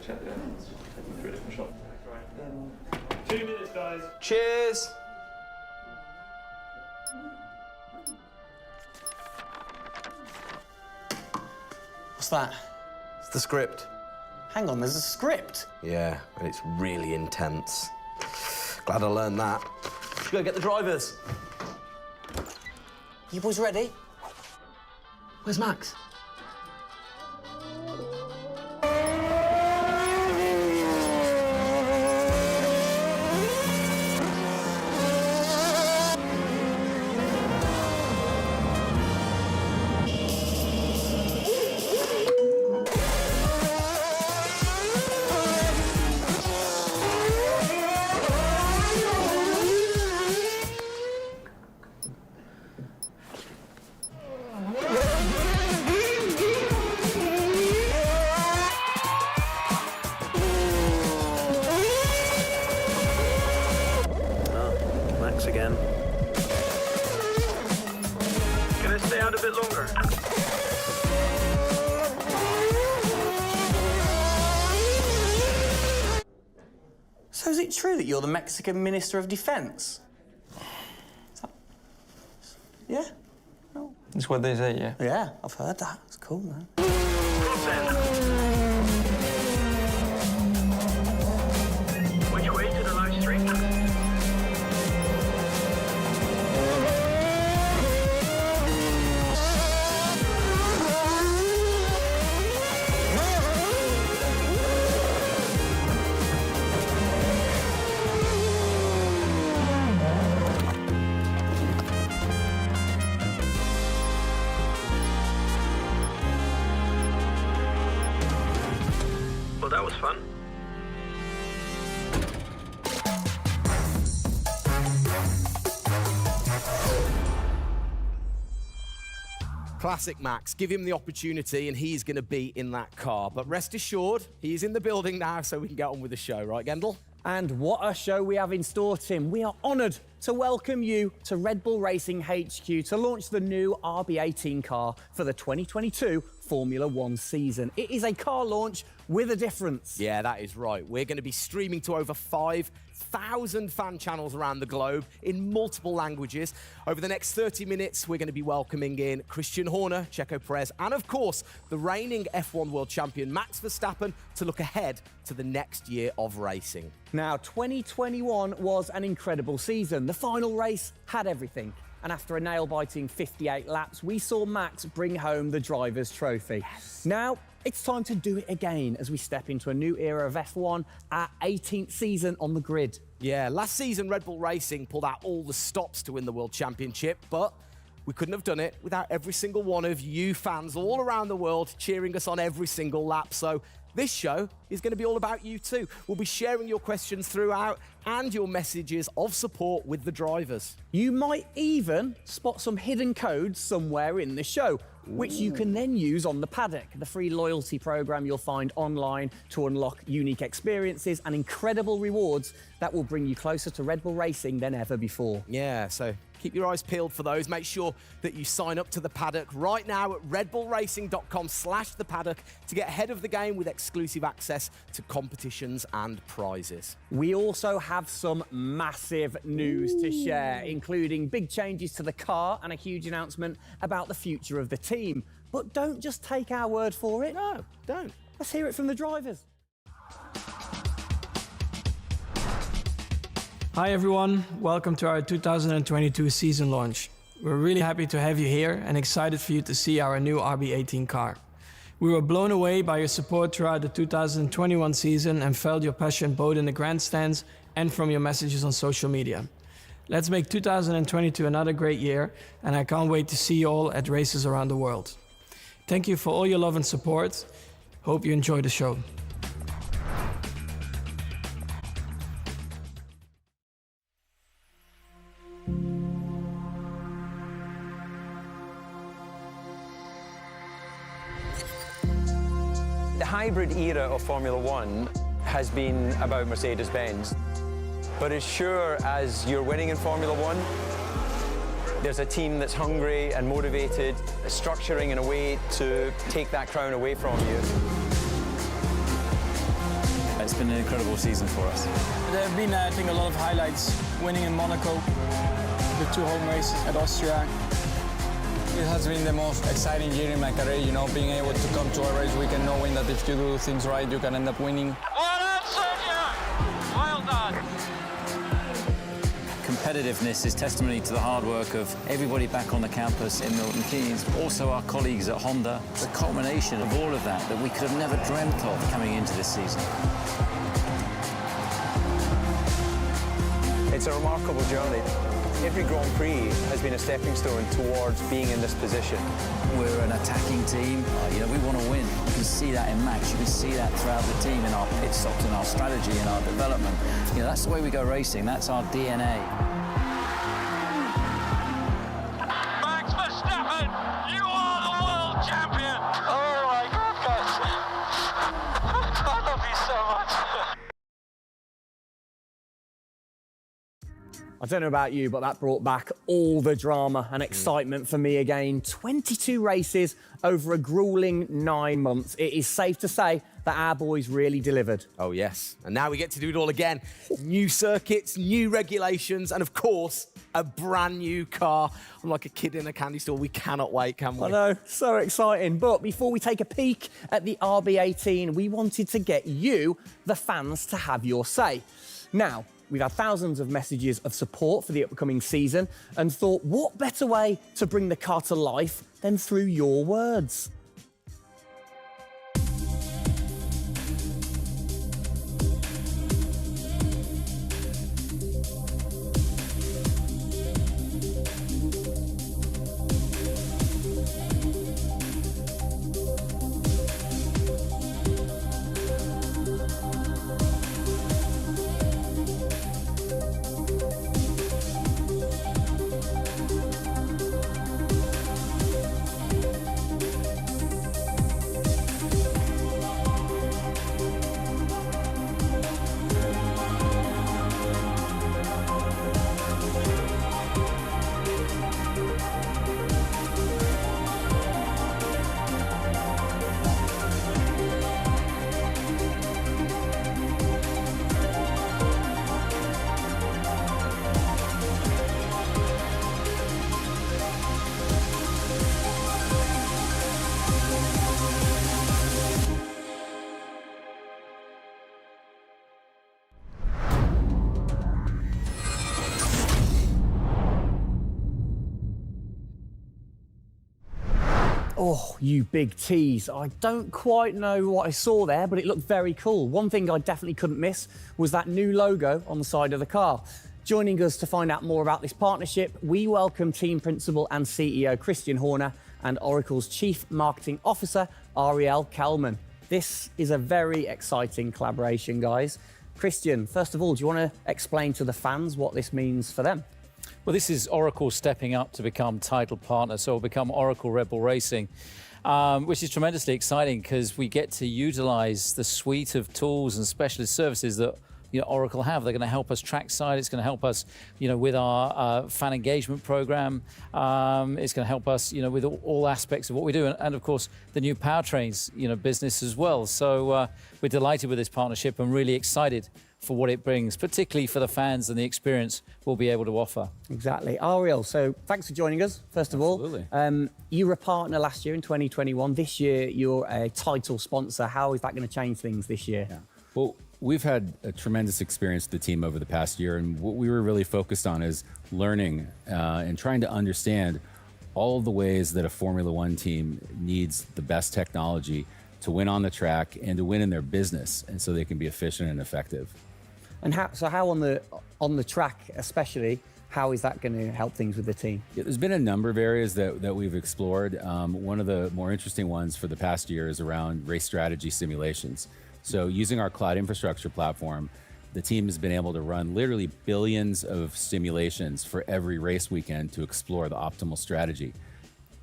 Check the ends. Take them through a different shot. 2 minutes, guys. Cheers. What's that? It's the script. Hang on, there's a script. Yeah, and it's really intense. Glad I learned that. Let's go get the drivers. You boys ready? Where's Max? Again. Can I stay out a bit longer? So is it true that you're the Mexican Minister of Defense? Yeah? No. That's what they say, yeah. Yeah, I've heard that. It's cool, man. Which way to the live stream? Well, that was fun. Classic Max. Give him the opportunity and he's going to be in that car. But rest assured, he's in the building now so we can get on with the show, right, Gendel? And what a show we have in store, Tim. We are honoured to welcome you to Red Bull Racing HQ to launch the new RB18 car for the 2022 Formula One season. It is a car launch with a difference. Yeah, that is right. We're going to be streaming to over 5,000 fan channels around the globe in multiple languages. Over the next 30 minutes, we're going to be welcoming in Christian Horner, Checo Perez, and of course, the reigning F1 world champion Max Verstappen to look ahead to the next year of racing. Now, 2021 was an incredible season. The final race had everything. And after a nail-biting 58 laps, we saw Max bring home the Drivers' Trophy. Yes. Now, it's time to do it again as we step into a new era of F1, our 18th season on the grid. Yeah, last season, Red Bull Racing pulled out all the stops to win the World Championship, but we couldn't have done it without every single one of you fans all around the world cheering us on every single lap. So this show is going to be all about you too. We'll be sharing your questions throughout and your messages of support with the drivers. You might even spot some hidden codes somewhere in the show, which you can then use on the paddock, the free loyalty program you'll find online to unlock unique experiences and incredible rewards that will bring you closer to Red Bull Racing than ever before. Yeah, so keep your eyes peeled for those. Make sure that you sign up to the paddock right now at redbullracing.com/the paddock to get ahead of the game with exclusive access to competitions and prizes. We also have some massive news to share, including big changes to the car and a huge announcement about the future of the team. But don't just take our word for it. No, don't. Let's hear it from the drivers. Hi everyone, welcome to our 2022 season launch. We're really happy to have you here and excited for you to see our new RB18 car. We were blown away by your support throughout the 2021 season and felt your passion both in the grandstands and from your messages on social media. Let's make 2022 another great year, and I can't wait to see you all at races around the world. Thank you for all your love and support. Hope you enjoy the show. The hybrid era of Formula One has been about Mercedes-Benz. But as sure as you're winning in Formula One, there's a team that's hungry and motivated, structuring in a way to take that crown away from you. It's been an incredible season for us. There have been, I think, a lot of highlights. Winning in Monaco, the 2 home races at Austria. It has been the most exciting year in my career, you know, being able to come to a race weekend knowing that if you do things right, you can end up winning. Well done, Sergio! Well done! Competitiveness is testimony to the hard work of everybody back on the campus in Milton Keynes, also our colleagues at Honda. It's a culmination of all of that we could have never dreamt of coming into this season. It's a remarkable journey. Every Grand Prix has been a stepping stone towards being in this position. We're an attacking team. You know, we want to win. You can see that in Max. You can see that throughout the team in our pit stops, in our strategy, in our development. You know, that's the way we go racing. That's our DNA. Max Verstappen, you are the world champion! Oh my goodness! I love you so much! I don't know about you, but that brought back all the drama and excitement for me again. 22 races over a grueling 9 months. It is safe to say that our boys really delivered. Oh, yes. And now we get to do it all again. New circuits, new regulations, and of course, a brand new car. I'm like a kid in a candy store. We cannot wait, can we? I know, so exciting. But before we take a peek at the RB18, we wanted to get you, the fans, to have your say. Now, we've had thousands of messages of support for the upcoming season and thought, what better way to bring the car to life than through your words? Oh, you big tease. I don't quite know what I saw there, but it looked very cool. One thing I definitely couldn't miss was that new logo on the side of the car. Joining us to find out more about this partnership, we welcome Team Principal and CEO Christian Horner and Oracle's Chief Marketing Officer, Ariel Kelman. This is a very exciting collaboration, guys. Christian, first of all, do you want to explain to the fans what this means for them? Well, this is Oracle stepping up to become title partner, so it'll become Oracle Redbull Racing, which is tremendously exciting because we get to utilize the suite of tools and specialist services that Oracle have. They're going to help us trackside. It's going to help us, with our fan engagement program. It's going to help us, with all aspects of what we do, and of course the new powertrains, business as well. So we're delighted with this partnership and really excited for what it brings, particularly for the fans and the experience we'll be able to offer. Exactly. Ariel, so thanks for joining us, first of all. Absolutely. You were a partner last year in 2021. This year, you're a title sponsor. How is that going to change things this year? Yeah. Well, We've had a tremendous experience with the team over the past year, and what we were really focused on is learning and trying to understand all of the ways that a Formula One team needs the best technology to win on the track and to win in their business, and so they can be efficient and effective. And how on the track especially, how is that going to help things with the team? Yeah, there's been a number of areas that we've explored. One of the more interesting ones for the past year is around race strategy simulations. So using our cloud infrastructure platform, the team has been able to run literally billions of simulations for every race weekend to explore the optimal strategy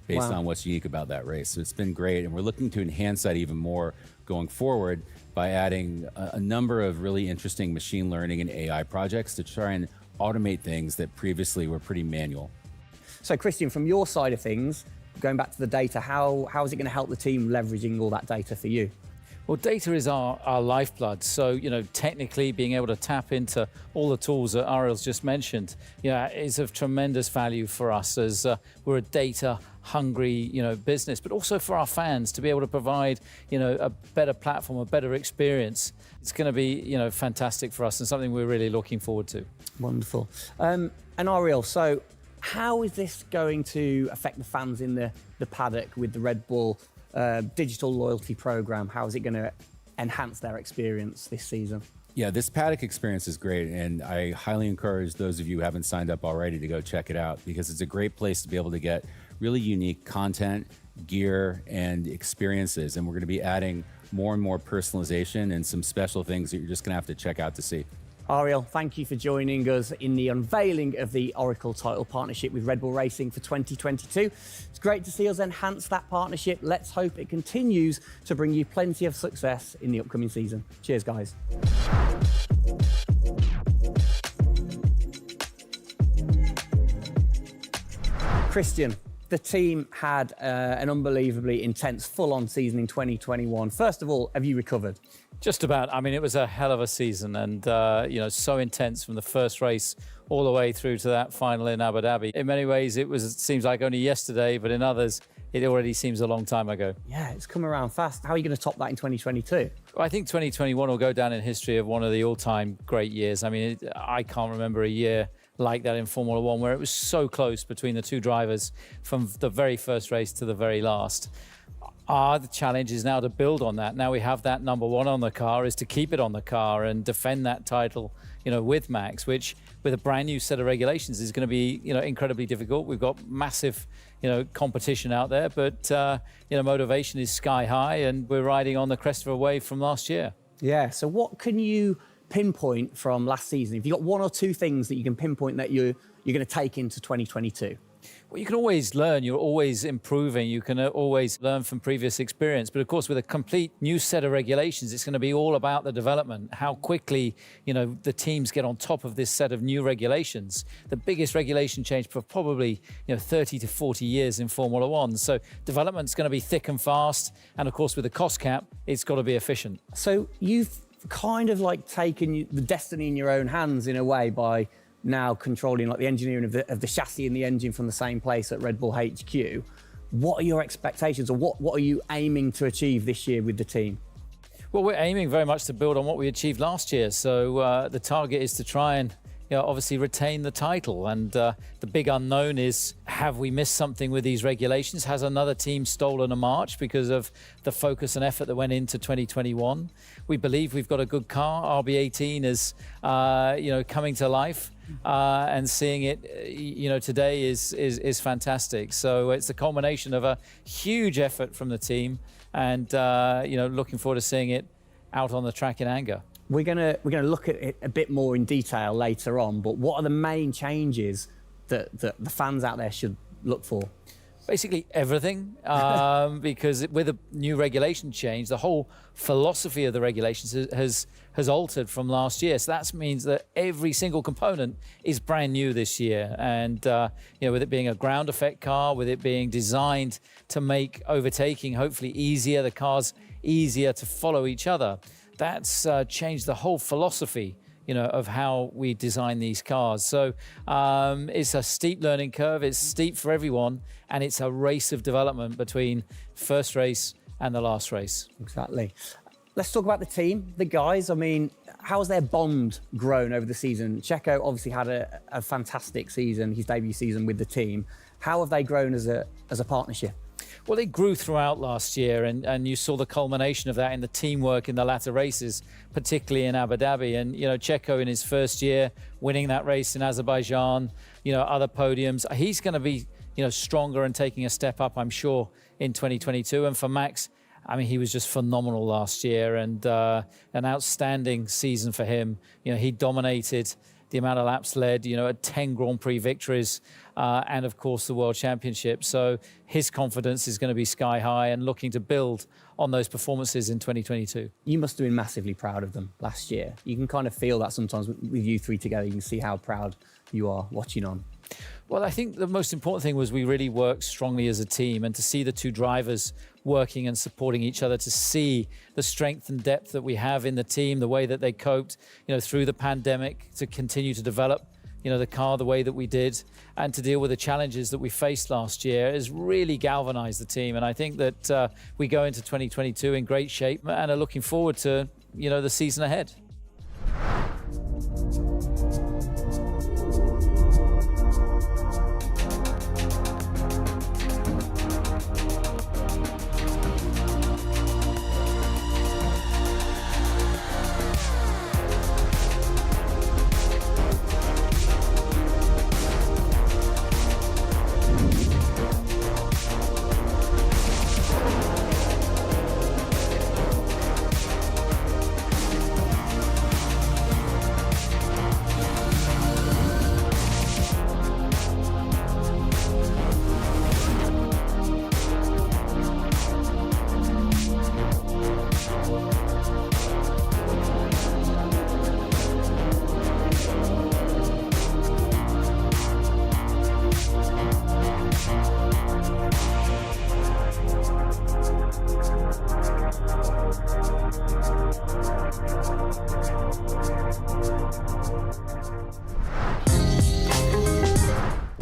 based on what's unique about that race. So it's been great, and we're looking to enhance that even more going forward by adding a number of really interesting machine learning and AI projects to try and automate things that previously were pretty manual. So Christian, from your side of things, going back to the data, how is it going to help the team leveraging all that data for you? Well, data is our lifeblood. So, you know, technically being able to tap into all the tools that Ariel's just mentioned, is of tremendous value for us as we're a data-hungry, business, but also for our fans to be able to provide, a better platform, a better experience. It's going to be, fantastic for us and something we're really looking forward to. Wonderful. And Ariel, so how is this going to affect the fans in the paddock with the Red Bull digital loyalty program? How is it going to enhance their experience this season? Yeah, this paddock experience is great, and I highly encourage those of you who haven't signed up already to go check it out, because it's a great place to be able to get really unique content, gear, and experiences. And we're going to be adding more and more personalization and some special things that you're just going to have to check out to see. Ariel, thank you for joining us in the unveiling of the Oracle title partnership with Red Bull Racing for 2022. It's great to see us enhance that partnership. Let's hope it continues to bring you plenty of success in the upcoming season. Cheers, guys. Christian, the team had an unbelievably intense, full-on season in 2021. First of all, have you recovered? Just about. I mean, it was a hell of a season, and so intense from the first race all the way through to that final in Abu Dhabi. In many ways, it seems like only yesterday, but in others, it already seems a long time ago. Yeah, it's come around fast. How are you going to top that in 2022? Well, I think 2021 will go down in history of one of the all-time great years. I mean, I can't remember a year like that in Formula One where it was so close between the two drivers from the very first race to the very last. The challenge is now to build on that. Now we have that number one on the car, is to keep it on the car and defend that title, with Max, which with a brand new set of regulations is going to be, incredibly difficult. We've got massive, competition out there, but, motivation is sky high, and we're riding on the crest of a wave from last year. Yeah, so what can you pinpoint from last season? If you've got one or two things that you can pinpoint that you're going to take into 2022? Well, you can always learn. You're always improving. You can always learn from previous experience. But of course, with a complete new set of regulations, it's going to be all about the development, how quickly, the teams get on top of this set of new regulations. The biggest regulation change for probably, 30 to 40 years in Formula One. So development's going to be thick and fast. And of course, with the cost cap, it's got to be efficient. So you've kind of like taken the destiny in your own hands in a way by now controlling like the engineering of the chassis and the engine from the same place at Red Bull HQ. What are your expectations, or what are you aiming to achieve this year with the team? Well, we're aiming very much to build on what we achieved last year. So the target is to try and obviously retain the title. And the big unknown is, have we missed something with these regulations? Has another team stolen a march because of the focus and effort that went into 2021? We believe we've got a good car. RB18 is, coming to life. And seeing it, today is fantastic. So it's a culmination of a huge effort from the team, and looking forward to seeing it out on the track in anger. We're gonna look at it a bit more in detail later on. But what are the main changes that the fans out there should look for? Basically everything, because with a new regulation change, the whole philosophy of the regulations has altered from last year. So that means that every single component is brand new this year. And with it being a ground effect car, with it being designed to make overtaking hopefully easier, the cars easier to follow each other, that's changed the whole philosophy of how we design these cars. So it's a steep learning curve. It's steep for everyone, and it's a race of development between first race and the last race. Exactly. Let's talk about the team, the guys. I mean, how's their bond grown over the season? Checo obviously had a fantastic season, his debut season with the team. How have they grown as a partnership? Well, they grew throughout last year, and you saw the culmination of that in the teamwork in the latter races, particularly in Abu Dhabi. And, you know, Checo in his first year, winning that race in Azerbaijan, you know, other podiums. He's going to be, you know, stronger and taking a step up, I'm sure, in 2022. And for Max, I mean, he was just phenomenal last year, and an outstanding season for him. You know, he dominated the amount of laps led, you know, at 10 Grand Prix victories, and of course the World Championship. So his confidence is going to be sky high and looking to build on those performances in 2022. You must have been massively proud of them last year. You can kind of feel that sometimes with you three together. You can see how proud you are watching on. Well, I think the most important thing was we really worked strongly as a team, and to see the two drivers working and supporting each other, to see the strength and depth that we have in the team, the way that they coped, you know, through the pandemic, to continue to develop, you know, the car the way that we did, and to deal with the challenges that we faced last year has really galvanized the team. And I think that we go into 2022 in great shape and are looking forward to, you know, the season ahead.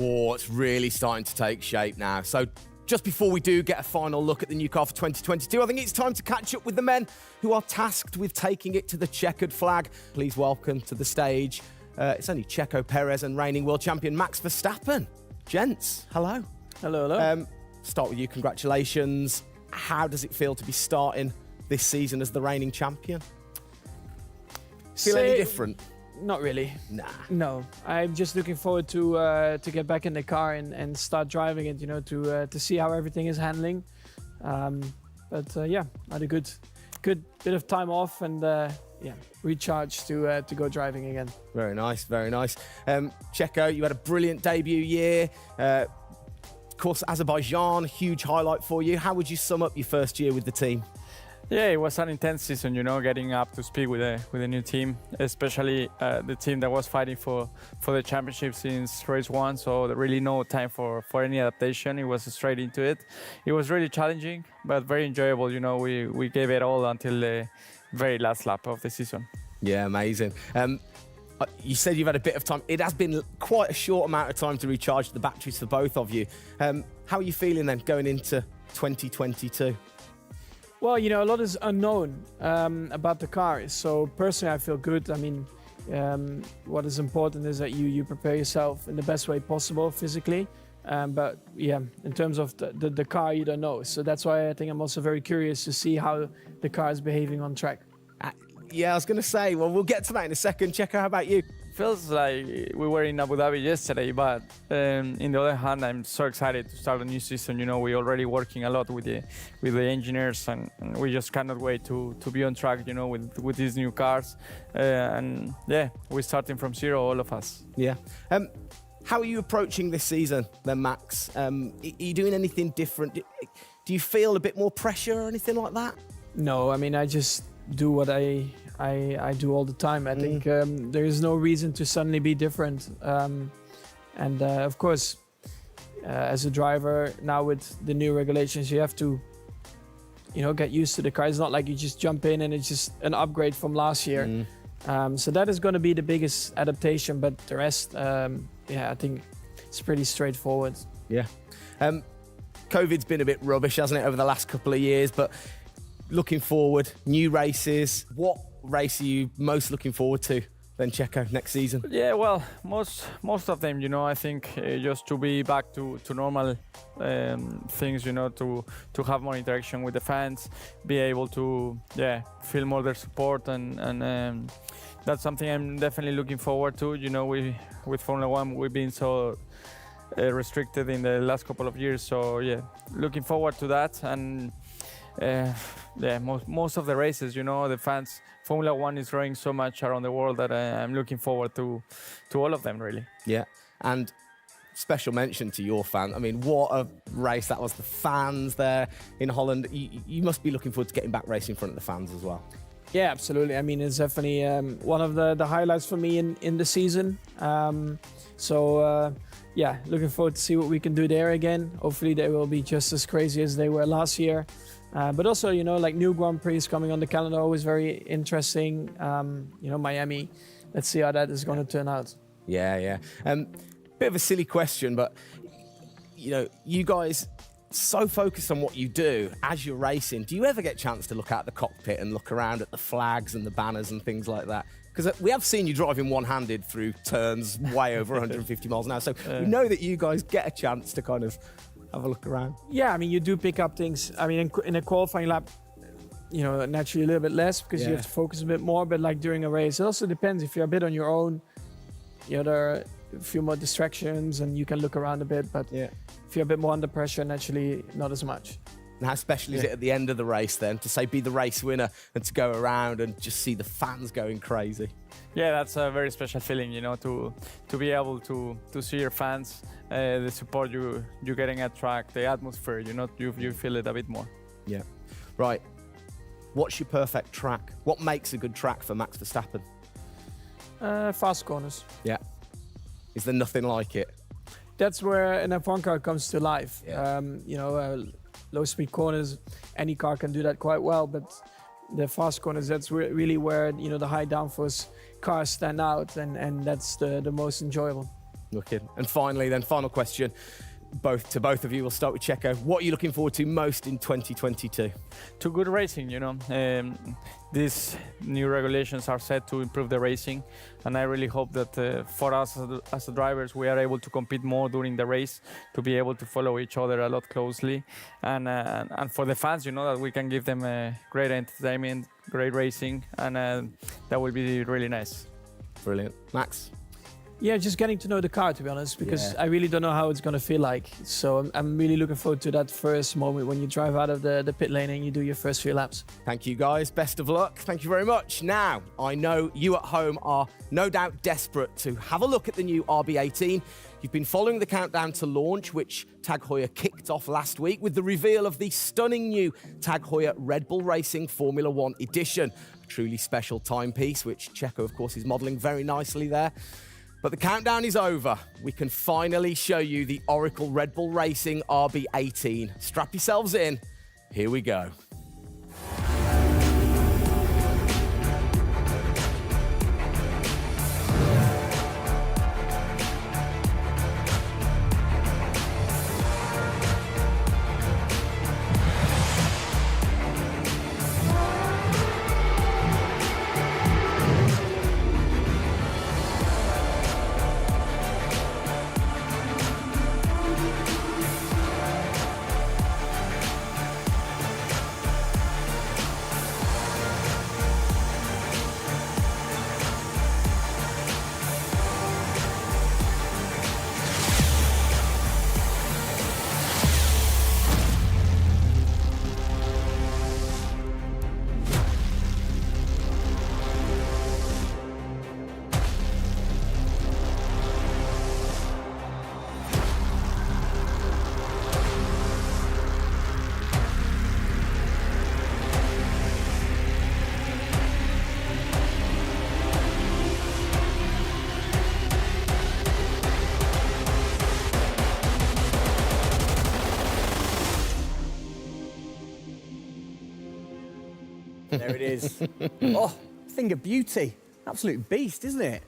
Oh, it's really starting to take shape now. So just before we do get a final look at the new car for 2022, I think it's time to catch up with the men who are tasked with taking it to the checkered flag. Please welcome to the stage, it's only Checo Perez and reigning world champion Max Verstappen. Gents, hello. Hello, hello. Start with you, congratulations. How does it feel to be starting this season as the reigning champion? Feel any different? Not really. Nah. No, I'm just looking forward to get back in the car and start driving it. You know, to see how everything is handling. Yeah, I had a good bit of time off and yeah, recharge to go driving again. Very nice, very nice. Checo, you had a brilliant debut year. Of course, Azerbaijan, huge highlight for you. How would you sum up your first year with the team? Yeah, it was an intense season, you know, getting up to speed with a new team, especially the team that was fighting for the championship since race one. So there really no time for any adaptation. It was straight into it. It was really challenging, but very enjoyable. You know, we gave it all until the very last lap of the season. Yeah, amazing. You said you've had a bit of time. It has been quite a short amount of time to recharge the batteries for both of you. How are you feeling then going into 2022? Well, you know, a lot is unknown about the car. So personally, I feel good. I mean, what is important is that you prepare yourself in the best way possible physically. But yeah, in terms of the car, you don't know. So that's why I think I'm also very curious to see how the car is behaving on track. Yeah, I was going to say, well, we'll get to that in a second. Checo, how about you? Feels like we were in Abu Dhabi yesterday, but in the other hand, I'm so excited to start a new season. You know, we're already working a lot with the engineers, and we just cannot wait to be on track. You know, with these new cars, and yeah, we're starting from zero, all of us. Yeah. How are you approaching this season, then, Max? Are you doing anything different? Do you feel a bit more pressure or anything like that? No, I mean, I just do what I do all the time. I think there is no reason to suddenly be different. Of course, as a driver now with the new regulations, you have to, you know, get used to the car. It's not like you just jump in and it's just an upgrade from last year. So that is going to be the biggest adaptation. But the rest, yeah, I think it's pretty straightforward. Yeah. COVID's been a bit rubbish, hasn't it, over the last couple of years? But looking forward, new races. What race are you most looking forward to then, Checo, next season? Yeah, well, most of them, I think just to be back to normal things, to have more interaction with the fans, be able to, feel more their support, and that's something I'm definitely looking forward to. We with Formula One, we've been so restricted in the last couple of years, so looking forward to that. And most of the races, the fans, Formula One is growing so much around the world that I'm looking forward to all of them, really. Yeah, and special mention to your fans. I mean, what a race that was. The fans there in Holland. You must be looking forward to getting back racing in front of the fans as well. Yeah, absolutely. I mean, it's definitely one of the highlights for me in the season. Looking forward to see what we can do there again. Hopefully they will be just as crazy as they were last year. But also, like new Grand Prix coming on the calendar, always very interesting. Miami. Let's see how that is going to turn out. Yeah. Bit of a silly question, but you guys so focused on what you do as you're racing. Do you ever get a chance to look out the cockpit and look around at the flags and the banners and things like that? Because we have seen you driving one-handed through turns way over 150 miles an hour. So we know that you guys get a chance to kind of have a look around. Yeah, I mean, you do pick up things. I mean, in a qualifying lap, naturally a little bit less because you have to focus a bit more. But like during a race, it also depends. If you're a bit on your own, there are a few more distractions and you can look around a bit. But if you're a bit more under pressure, naturally not as much. And how special is it at the end of the race then to say be the race winner and to go around and just see the fans going crazy? Yeah, that's a very special feeling, to be able to see your fans, the support you're getting at track, the atmosphere, you feel it a bit more. Yeah. Right. What's your perfect track? What makes a good track for Max Verstappen? Fast corners. Yeah. Is there nothing like it? That's where an F1 car comes to life. Yeah. Low-speed corners, any car can do that quite well, but the fast corners, that's really where the high downforce cars stand out, and that's the most enjoyable. Wicked. And finally, then, final question, both of you. We'll start with Checo. What are you looking forward to most in 2022? To good racing, these new regulations are set to improve the racing, and I really hope that for us as the drivers, we are able to compete more during the race, to be able to follow each other a lot closely, and for the fans, that we can give them great entertainment, great racing, and that will be really nice. Brilliant. Max? Yeah, just getting to know the car, to be honest, because I really don't know how it's going to feel like. So I'm really looking forward to that first moment when you drive out of the pit lane and you do your first few laps. Thank you, guys. Best of luck. Thank you very much. Now, I know you at home are no doubt desperate to have a look at the new RB18. You've been following the countdown to launch, which Tag Heuer kicked off last week with the reveal of the stunning new Tag Heuer Redbull Racing Formula One edition. A truly special timepiece, which Checo, of course, is modelling very nicely there. But the countdown is over. We can finally show you the Oracle Redbull Racing RB18. Strap yourselves in. Here we go. There it is. Oh, thing of beauty. Absolute beast, isn't it?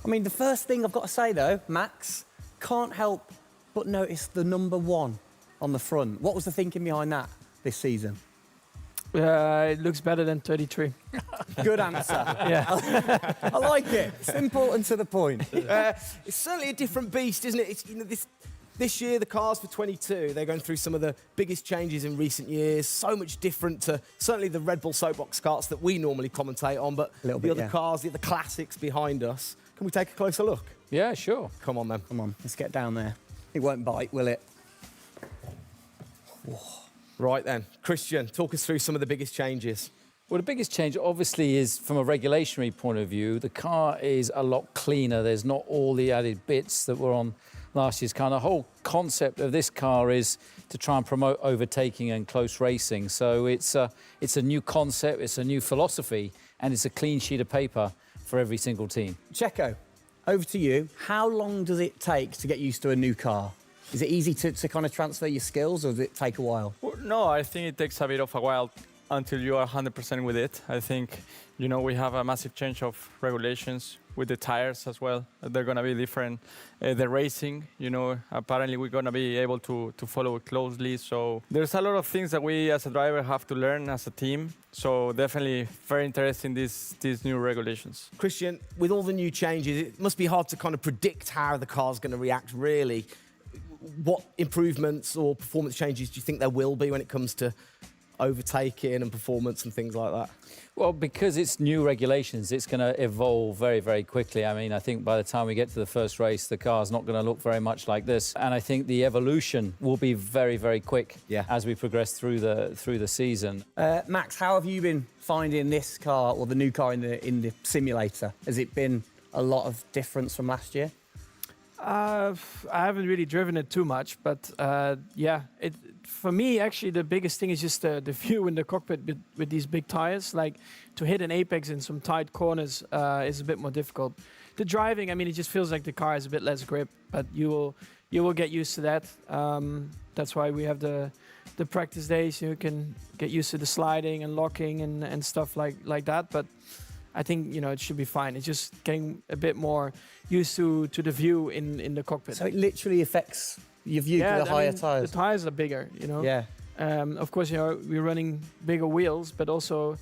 I mean, the first thing I've got to say, though, Max, can't help but notice the number 1 on the front. What was the thinking behind that this season? It looks better than 33. Good answer. Yeah. I like it. Simple and to the point. It's certainly a different beast, isn't it? It's, this year, the cars for 22, they're going through some of the biggest changes in recent years. So much different to certainly the Red Bull soapbox karts that we normally commentate on, but the other cars, the other classics behind us. Can we take a closer look? Yeah, sure. Come on, then. Come on, let's get down there. It won't bite, will it? Right then. Christian, talk us through some of the biggest changes. Well, the biggest change, obviously, is from a regulatory point of view. The car is a lot cleaner. There's not all the added bits that were on last year's car. And the whole concept of this car is to try and promote overtaking and close racing. So it's a new concept, it's a new philosophy, and it's a clean sheet of paper for every single team. Checo, over to you. How long does it take to get used to a new car? Is it easy to kind of transfer your skills, or does it take a while? Well, no, I think it takes a bit of a while until you are 100% with it. I think, we have a massive change of regulations with the tires as well. They're going to be different. The racing, apparently we're going to be able to follow it closely. So there's a lot of things that we as a driver have to learn as a team. So definitely very interesting, these new regulations. Christian, with all the new changes, it must be hard to kind of predict how the car's going to react, really. What improvements or performance changes do you think there will be when it comes to overtaking and performance and things like that? Well, because it's new regulations, it's going to evolve very, very quickly. I mean, I think by the time we get to the first race, the car's not going to look very much like this. And I think the evolution will be very, very quick as we progress through the season. Max, how have you been finding this car, or the new car in the simulator? Has it been a lot of difference from last year? I haven't really driven it too much, but for me, actually, the biggest thing is just the view in the cockpit with these big tires. Like, to hit an apex in some tight corners is a bit more difficult. The driving, I mean, it just feels like the car has a bit less grip, but you will get used to that. That's why we have the practice days. You can get used to the sliding and locking and stuff like that. But I think, it should be fine. It's just getting a bit more used to the view in the cockpit. So it literally affects your view to the higher tyres? The tyres are bigger, Yeah. Of course, we're running bigger wheels, but also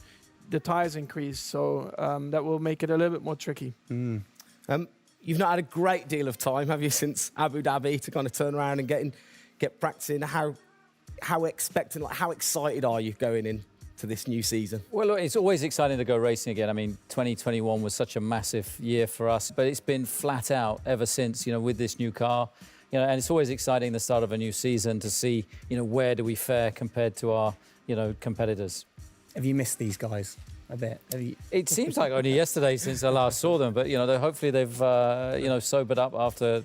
the tyres increase. So that will make it a little bit more tricky. You've not had a great deal of time, have you, since Abu Dhabi to kind of turn around and get practicing? How expectant, how excited are you going in to this new season? Well, look, it's always exciting to go racing again. I mean, 2021 was such a massive year for us, but it's been flat out ever since, with this new car. And it's always exciting the start of a new season to see, where do we fare compared to our, competitors. Have you missed these guys a bit? It seems like only yesterday since I last saw them, but, hopefully they've, sobered up after,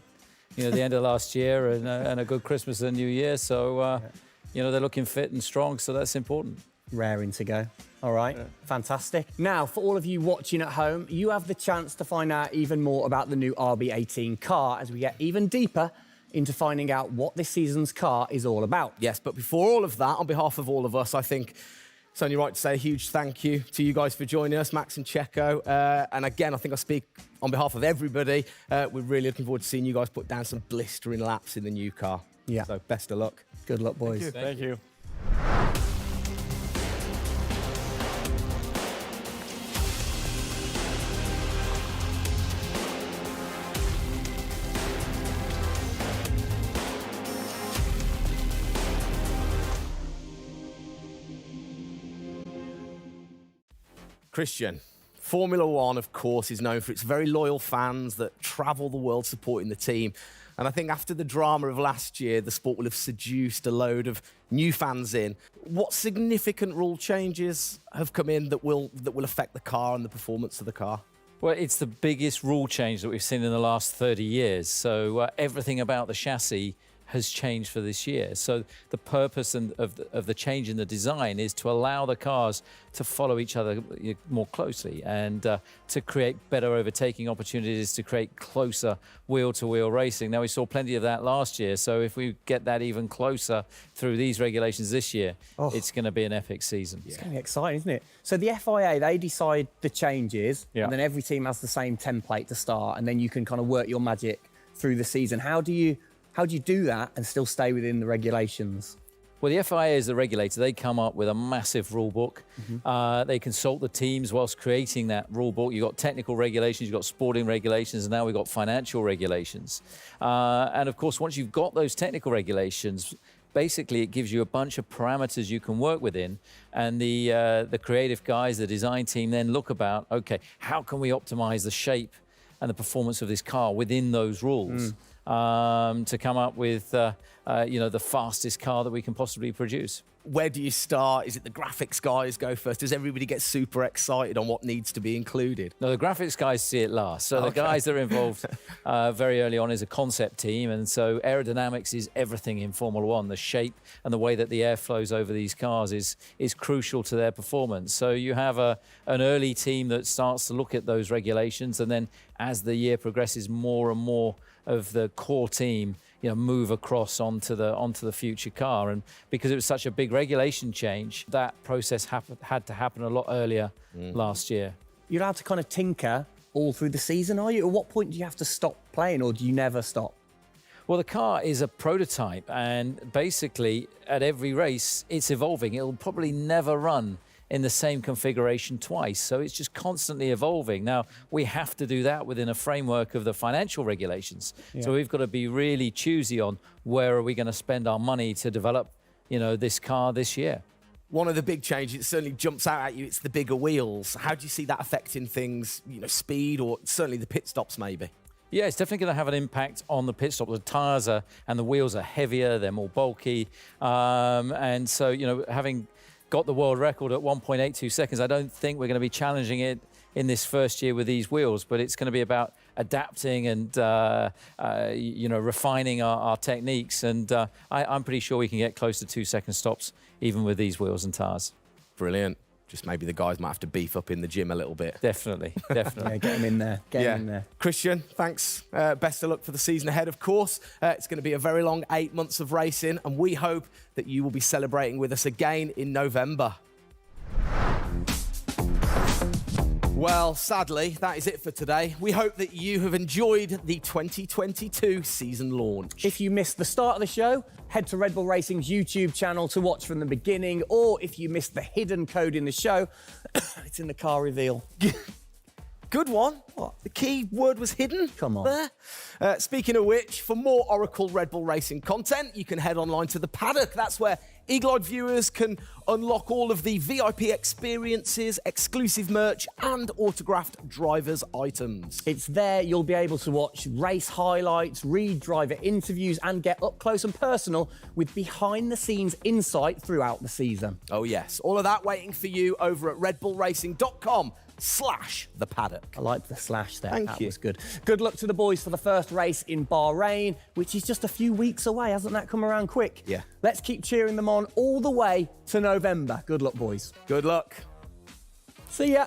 the end of last year and a good Christmas and New Year. So, they're looking fit and strong, so that's important. Raring to go. All right, fantastic. Now, for all of you watching at home, you have the chance to find out even more about the new RB18 car as we get even deeper into finding out what this season's car is all about. Yes, but before all of that, on behalf of all of us, I think it's only right to say a huge thank you to you guys for joining us, Max and Checo. And again, I think I speak on behalf of everybody. We're really looking forward to seeing you guys put down some blistering laps in the new car. Yeah. So best of luck. Good luck, boys. Thank you. Christian, Formula One, of course, is known for its very loyal fans that travel the world supporting the team. And I think after the drama of last year, the sport will have seduced a load of new fans in. What significant rule changes have come in that will affect the car and the performance of the car? Well, it's the biggest rule change that we've seen in the last 30 years. So everything about the chassis has changed for this year. So the purpose of the change in the design is to allow the cars to follow each other more closely and to create better overtaking opportunities, to create closer wheel-to-wheel racing. Now, we saw plenty of that last year, so if we get that even closer through these regulations this year, it's going to be an epic season. It's going to be exciting, isn't it? So the FIA, they decide the changes, and then every team has the same template to start, and then you can kind of work your magic through the season. How do you do that and still stay within the regulations? Well, the FIA is the regulator. They come up with a massive rule book. They consult the teams whilst creating that rule book. You've got technical regulations, you've got sporting regulations, and now we've got financial regulations. And of course, once you've got those technical regulations, basically it gives you a bunch of parameters you can work within. And the creative guys, the design team then look about, okay, how can we optimize the shape and the performance of this car within those rules to come up with the fastest car that we can possibly produce. Where do you start? Is it the graphics guys go first? Does everybody get super excited on what needs to be included? No, the graphics guys see it last. So the guys that are involved very early on is a concept team. And so aerodynamics is everything in Formula One. The shape and the way that the air flows over these cars is crucial to their performance. So you have an early team that starts to look at those regulations. And then as the year progresses, more and more of the core team move across onto the future car. And because it was such a big regulation change, that process had to happen a lot earlier last year. You're allowed to kind of tinker all through the season, are you? At what point do you have to stop playing, or do you never stop? Well, the car is a prototype, and basically at every race it's evolving. It'll probably never run in the same configuration twice. So it's just constantly evolving. Now, we have to do that within a framework of the financial regulations. Yeah. So we've got to be really choosy on where are we going to spend our money to develop, this car this year. One of the big changes, it certainly jumps out at you, it's the bigger wheels. How do you see that affecting things, speed, or certainly the pit stops maybe? Yeah, it's definitely going to have an impact on the pit stop. The tyres and the wheels are heavier, they're more bulky. And so, having got the world record at 1.82 seconds, I don't think we're going to be challenging it in this first year with these wheels, but it's going to be about adapting and refining our techniques. And I'm pretty sure we can get close to 2-second stops even with these wheels and tyres. Brilliant. Just maybe the guys might have to beef up in the gym a little bit. Definitely. Yeah, get them in there. Get them in there. Christian, thanks. Best of luck for the season ahead, of course. It's going to be a very long 8 months of racing, and we hope that you will be celebrating with us again in November. Well, sadly, that is it for today. We hope that you have enjoyed the 2022 season launch. If you missed the start of the show, head to Red Bull Racing's YouTube channel to watch from the beginning, or if you missed the hidden code in the show, it's in the car reveal. Good one. What? The key word was hidden? Come on. There. Speaking of which, for more Oracle Red Bull Racing content, you can head online to the paddock. That's where Eagle-eyed viewers can unlock all of the VIP experiences, exclusive merch, and autographed drivers' items. It's there you'll be able to watch race highlights, read driver interviews, and get up close and personal with behind-the-scenes insight throughout the season. Oh, yes. All of that waiting for you over at redbullracing.com/the paddock. I liked the slash there. Thank you. That was good. Good luck to the boys for the first race in Bahrain, which is just a few weeks away. Hasn't that come around quick? Yeah. Let's keep cheering them on all the way to November. Good luck, boys. Good luck. See ya.